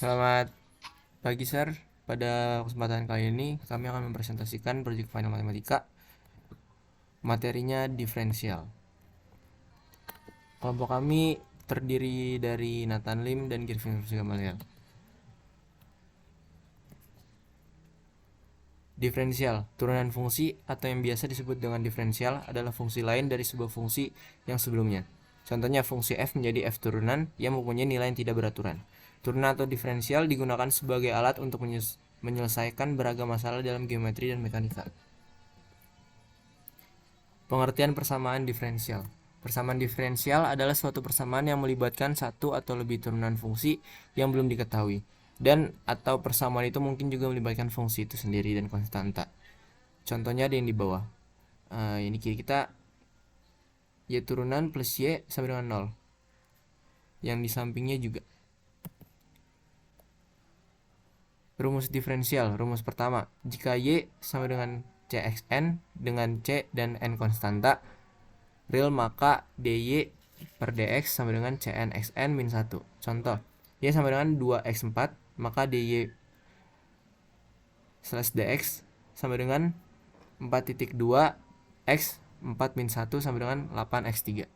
Selamat pagi, Sir. Pada kesempatan kali ini, kami akan mempresentasikan proyek final matematika. Materinya diferensial. Kelompok kami terdiri dari Nathan Lim dan Kirvin Gamaliel. Diferensial, turunan fungsi atau yang biasa disebut dengan diferensial adalah fungsi lain dari sebuah fungsi yang sebelumnya. Contohnya fungsi f menjadi f turunan yang mempunyai nilai yang tidak beraturan. Turunan atau diferensial digunakan sebagai alat untuk menyelesaikan beragam masalah dalam geometri dan mekanika. Pengertian persamaan diferensial. Persamaan diferensial adalah suatu persamaan yang melibatkan satu atau lebih turunan fungsi yang belum diketahui, dan atau persamaan itu mungkin juga melibatkan fungsi itu sendiri dan konstanta. Contohnya ada yang di bawah. Ini kiri kita y turunan plus y sama dengan 0. Yang di sampingnya juga. Rumus diferensial. Rumus pertama, jika y sama dengan cxn dengan c dan n konstanta real, maka dy per dx sama dengan cn xn min 1. Contoh, y sama dengan 2x4, maka dy slash dx sama dengan 4,2 x 4 min 1 sama dengan 8x3.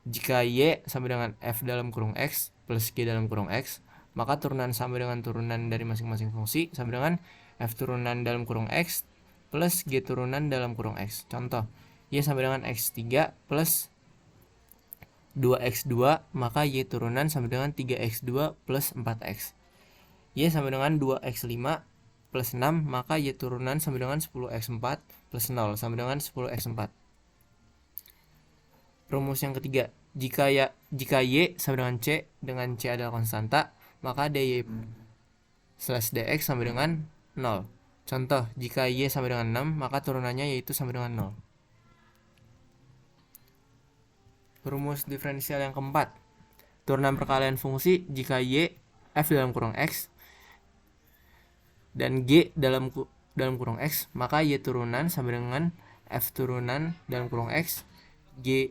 Jika y sama dengan f dalam kurung x plus g dalam kurung x, maka turunan sama dengan turunan dari masing-masing fungsi sama dengan f turunan dalam kurung x plus g turunan dalam kurung x. Contoh, y sama dengan x3 plus 2x2, maka y turunan sama dengan 3x2 plus 4x. Y sama dengan 2x5 plus 6, maka y turunan sama dengan 10x4 plus 0 sama dengan 10x4. Rumus yang ketiga, jika y sama dengan c adalah konstanta, maka dy slash dx sama dengan 0. Contoh, jika y sama dengan 6, maka turunannya yaitu sama dengan 0. Rumus diferensial yang keempat, turunan perkalian fungsi jika y f dalam kurung x dan g dalam kurung x, maka y turunan sama dengan f turunan dalam kurung x g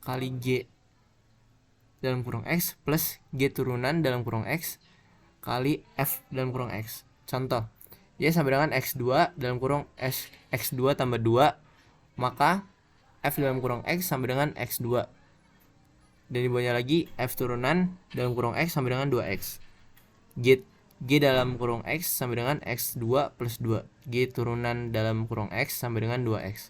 kali g dalam kurung x plus g turunan dalam kurung x kali f dalam kurung x. Contoh, y sama dengan x2 dalam kurung x2 tambah 2, maka f dalam kurung x sama dengan x2. Dan di bawahnya lagi f turunan dalam kurung x sama dengan 2x. G dalam kurung x sama dengan x2 plus 2. G turunan dalam kurung x sama dengan 2x.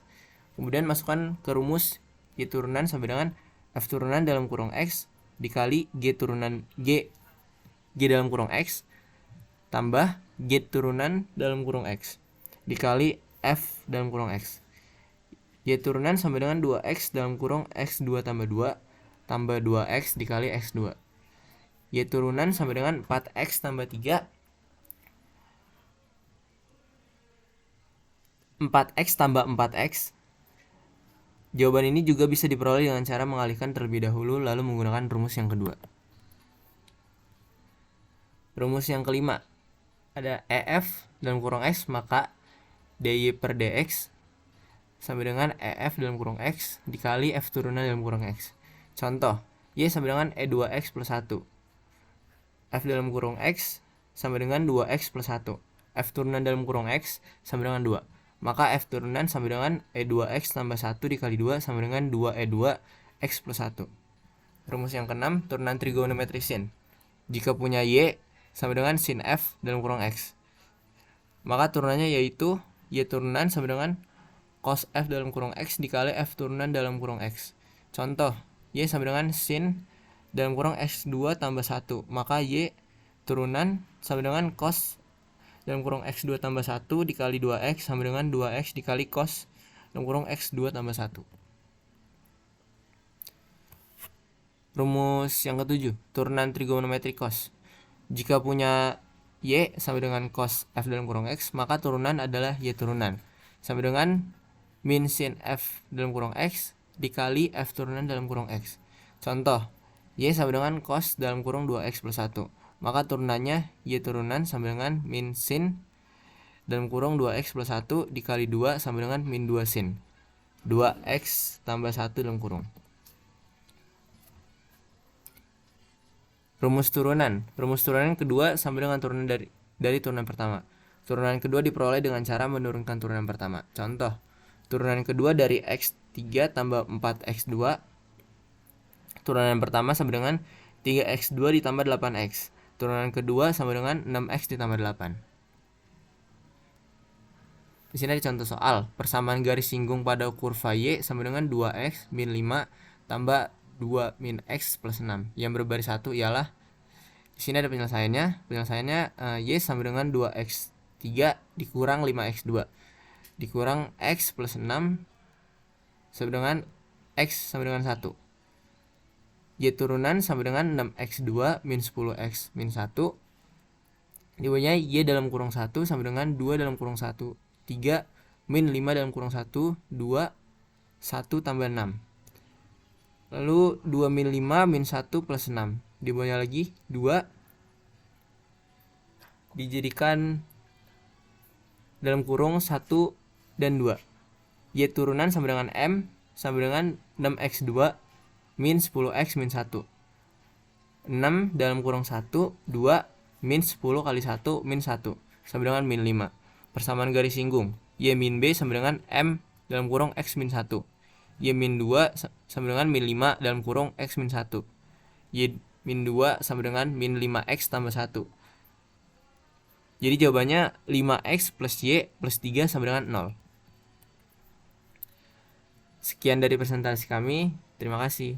Kemudian masukkan ke rumus y turunan sama dengan f turunan dalam kurung x dikali g turunan g dalam kurung x tambah g turunan dalam kurung x dikali f dalam kurung x. Y turunan sama dengan 2x dalam kurung x2 tambah 2 tambah 2x dikali x2. Y turunan sama dengan 4x tambah 3, 4x tambah 4x. Jawaban ini juga bisa diperoleh dengan cara mengalihkan terlebih dahulu lalu menggunakan rumus yang kedua. Rumus yang kelima, ada EF dalam kurung X, maka dy per dx sama dengan EF dalam kurung X dikali F turunan dalam kurung X. Contoh, y sama dengan E2x plus 1. F dalam kurung X sama dengan 2x plus 1. F turunan dalam kurung X sama dengan 2. Maka F turunan sama dengan E2x tambah 1 dikali 2 sama dengan 2E2x plus 1. Rumus yang keenam, turunan trigonometri sin. Jika punya y sama dengan sin f dalam kurung x, maka turunannya yaitu y turunan sama dengan cos f dalam kurung x dikali f turunan dalam kurung x. Contoh, y sama dengan sin dalam kurung x2 tambah 1, maka y turunan sama dengan cos dalam kurung x2 tambah 1 dikali 2x sama dengan 2x dikali cos dalam kurung x2 tambah 1. Rumus yang ketujuh, turunan trigonometri cos. Jika punya y sama dengan cos f dalam kurung x, maka turunan adalah y turunan sama dengan min sin f dalam kurung x dikali f turunan dalam kurung x. Contoh, y sama dengan cos dalam kurung 2x plus 1, maka turunannya y turunan sama dengan min sin dalam kurung 2x plus 1 dikali 2 sama dengan min 2 sin 2x tambah 1 dalam kurung. Rumus turunan kedua sama dengan turunan dari turunan pertama. Turunan kedua diperoleh dengan cara menurunkan turunan pertama. Contoh, turunan kedua dari X3 tambah 4X2. Turunan pertama sama dengan 3X2 ditambah 8X. Turunan kedua sama dengan 6X ditambah 8. Di sini ada contoh soal. Persamaan garis singgung pada kurva Y sama dengan 2X min 5 tambah 2 min X plus 6. Yang berbaris 1 ialah, di sini ada penyelesaiannya. Y sama dengan 2X3 dikurang 5X2 dikurang X plus 6 sama dengan X sama dengan 1. Y turunan sama dengan 6X2 min 10X min 1. Dibawahnya Y dalam kurung 1 sama dengan 2 dalam kurung 1 3 min 5 dalam kurung 1 2 1 tambah 6. Lalu 2 min 5 min 1 plus 6. Di bawahnya lagi 2 dijadikan dalam kurung 1 dan 2. Y turunan sama dengan M sama dengan 6X2 min 10X min 1. 6 dalam kurung 1 2 min 10 kali 1 min 1 sama dengan min 5. Persamaan garis singgung. Y min B sama dengan M dalam kurung X min 1. Y min 2 sama dengan min 5 dalam kurung X min 1. Y min 2 sama dengan min 5X tambah 1. Jadi jawabannya 5X plus Y plus 3 sama dengan 0. Sekian dari presentasi kami. Terima kasih.